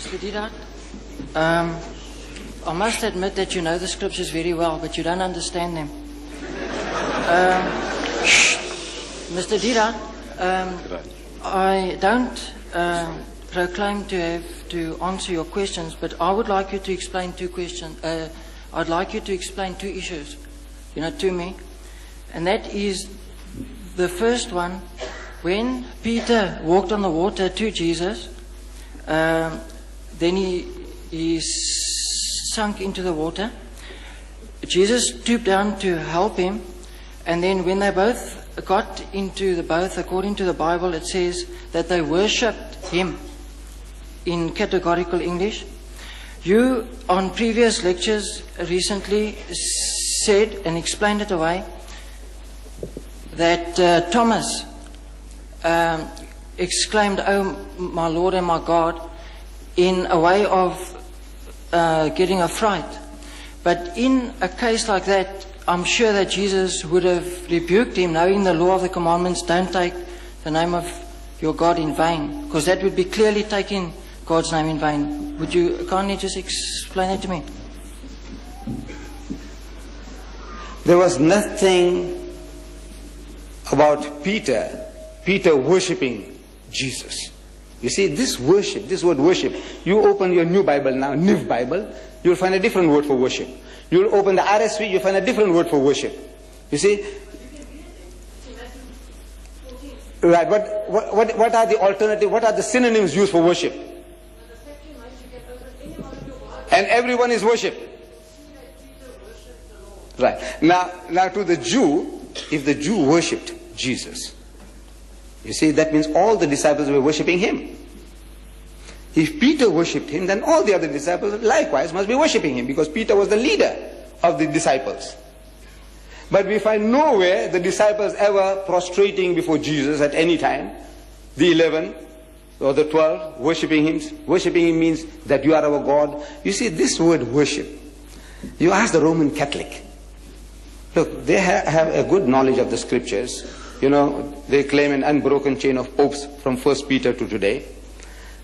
Mr. Deedat, I must admit that you know the scriptures very well, but you don't understand them. Mr. Deedat, I don't proclaim to have to answer your questions, but I would like you to explain two questions. I'd like you to explain two issues, to me. And that is the first one, when Peter walked on the water to Jesus, then he sunk into the water. Jesus stooped down to help him, and then when they both got into the boat, according to the Bible, it says that they worshipped him in categorical English. You, on previous lectures recently, said and explained it away that Thomas exclaimed, "Oh, my Lord and my God," in a way of getting a fright. But in a case like that, I'm sure that Jesus would have rebuked him, knowing the law of the commandments, don't take the name of your God in vain, because that would be clearly taking God's name in vain. Would you kindly just explain it to me? There was nothing about Peter worshipping Jesus. You see, this word worship, you open your new Bible now, New Bible, you'll find a different word for worship. You'll open the RSV, you'll find a different word for worship. You see? Right, but what are the alternative, what are the synonyms used for worship? And everyone is worship. Right. Now to the Jew, if the Jew worshipped Jesus, you see, that means all the disciples were worshipping him. If Peter worshipped him, then all the other disciples likewise must be worshipping him, because Peter was the leader of the disciples. But we find nowhere the disciples ever prostrating before Jesus at any time. The 11 or the 12 worshipping him. Worshipping him means that you are our God. You see, this word worship, you ask the Roman Catholic. Look, they have a good knowledge of the scriptures. They claim an unbroken chain of popes from 1 Peter to today.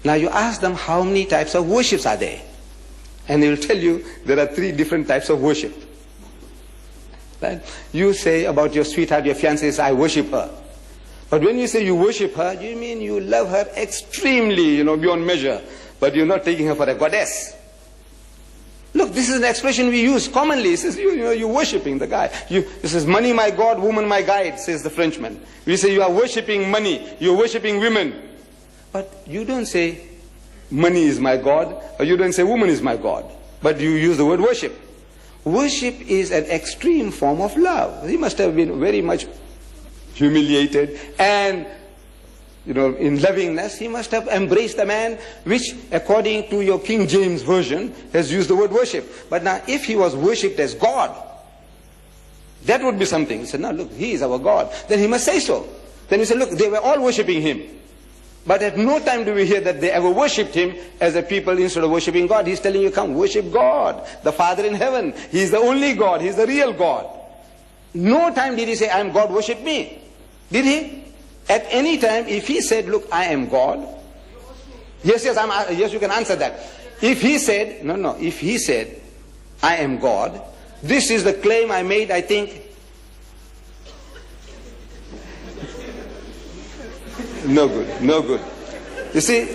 Now you ask them how many types of worships are there. And they will tell you there are 3 different types of worship. Right? You say about your sweetheart, your fiancée, I worship her. But when you say you worship her, you mean you love her extremely, beyond measure. But you're not taking her for a goddess. Look, this is an expression we use commonly. It says, you're worshipping the guy. This is money my God, woman my guide, says the Frenchman. We say you are worshipping money, you're worshipping women. But you don't say money is my God, or you don't say woman is my God. But you use the word worship. Worship is an extreme form of love. He must have been very much humiliated, and in lovingness, he must have embraced the man, which according to your King James Version has used the word worship. But now if he was worshipped as God, that would be something. He said, no, look, he is our God. Then he must say so. Then he said, look, they were all worshipping him. But at no time do we hear that they ever worshipped him as a people instead of worshipping God. He's telling you, come worship God, the Father in heaven. He's the only God. He's the real God. No time did he say, I am God, worship me. Did he? At any time, if he said, look, I am God. Yes, you can answer that. If he said, if he said, I am God, this is the claim I made, I think. No good. You see,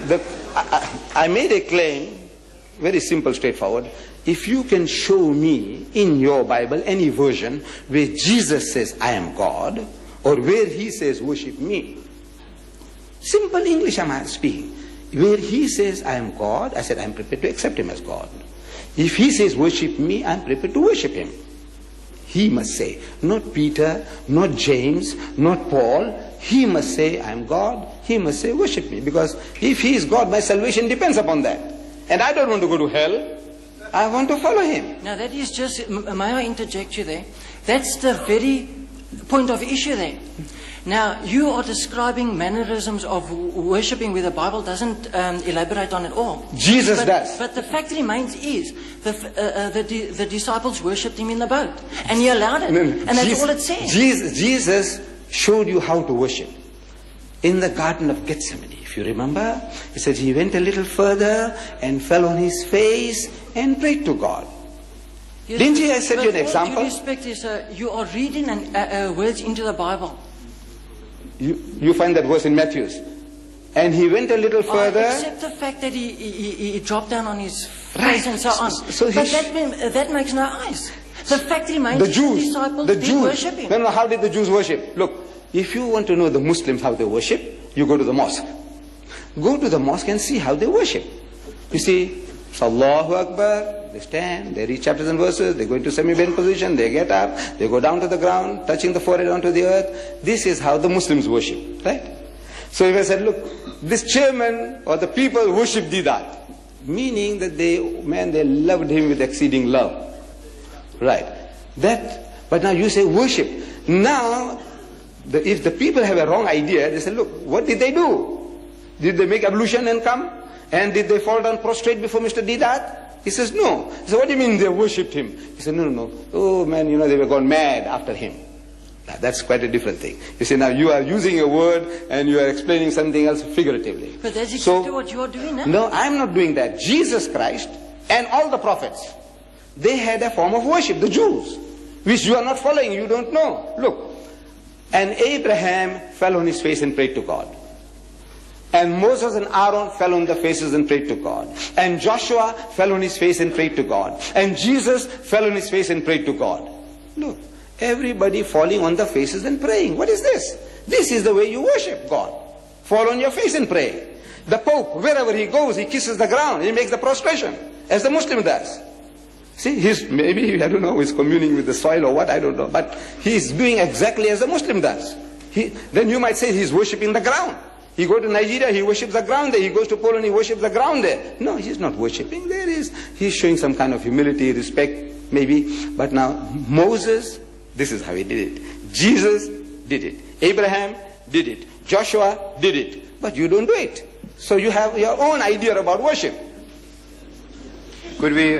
I made a claim, very simple, straightforward. If you can show me in your Bible any version where Jesus says, I am God, or where he says, worship me. Simple English I'm speaking. Where he says, I am God, I said, I'm prepared to accept him as God. If he says, worship me, I'm prepared to worship him. He must say, not Peter, not James, not Paul. He must say, I am God. He must say, worship me. Because if he is God, my salvation depends upon that. And I don't want to go to hell. I want to follow him. Now that is just, may I interject you there? That's the very point of issue there. Now, you are describing mannerisms of worshipping where the Bible doesn't elaborate on it all. Jesus does. But the fact remains is the disciples worshipped him in the boat. And he allowed it. And that's all it says. Jesus showed you how to worship. In the Garden of Gethsemane, If you remember, he said he went a little further and fell on his face and prayed to God. Yes, Didn't he? I said you an example. With respect is, you are reading words into the Bible. You find that verse in Matthew. And he went a little further. Except the fact that he dropped down on his face and so on. So but that makes no eyes. The fact remains the Jews, disciples the did Jews, worship him. No, how did the Jews worship? Look, if you want to know the Muslims how they worship, you go to the mosque. Go to the mosque and see how they worship. You see, Allahu Akbar, they stand, they read chapters and verses, they go into semi-bend position, they get up, they go down to the ground, touching the forehead onto the earth. This is how the Muslims worship, right? So if I said, look, this chairman or the people worship Deedat, meaning that they loved him with exceeding love. Right. But now you say worship. Now, if the people have a wrong idea, they say, look, what did they do? Did they make ablution and come? And did they fall down prostrate before Mr. Deedat? He says, no. He said, what do you mean they worshipped him? He said, no. Oh man, they were gone mad after him. Now, that's quite a different thing. You see, now you are using a word and you are explaining something else figuratively. But that's exactly what you are doing now. No, I'm not doing that. Jesus Christ and all the prophets, they had a form of worship, the Jews, which you are not following, you don't know. Look, and Abraham fell on his face and prayed to God. And Moses and Aaron fell on their faces and prayed to God. And Joshua fell on his face and prayed to God. And Jesus fell on his face and prayed to God. Look, everybody falling on their faces and praying. What is this? This is the way you worship God. Fall on your face and pray. The Pope, wherever he goes, he kisses the ground. He makes the prostration, as the Muslim does. See, maybe, I don't know, he's communing with the soil or what, I don't know. But he's doing exactly as the Muslim does. Then you might say he's worshipping the ground. He goes to Nigeria, he worships the ground there. He goes to Poland, he worships the ground there. No, he's not worshipping. He's showing some kind of humility, respect, maybe. But now, Moses, this is how he did it. Jesus did it. Abraham did it. Joshua did it. But you don't do it. So you have your own idea about worship. Could we...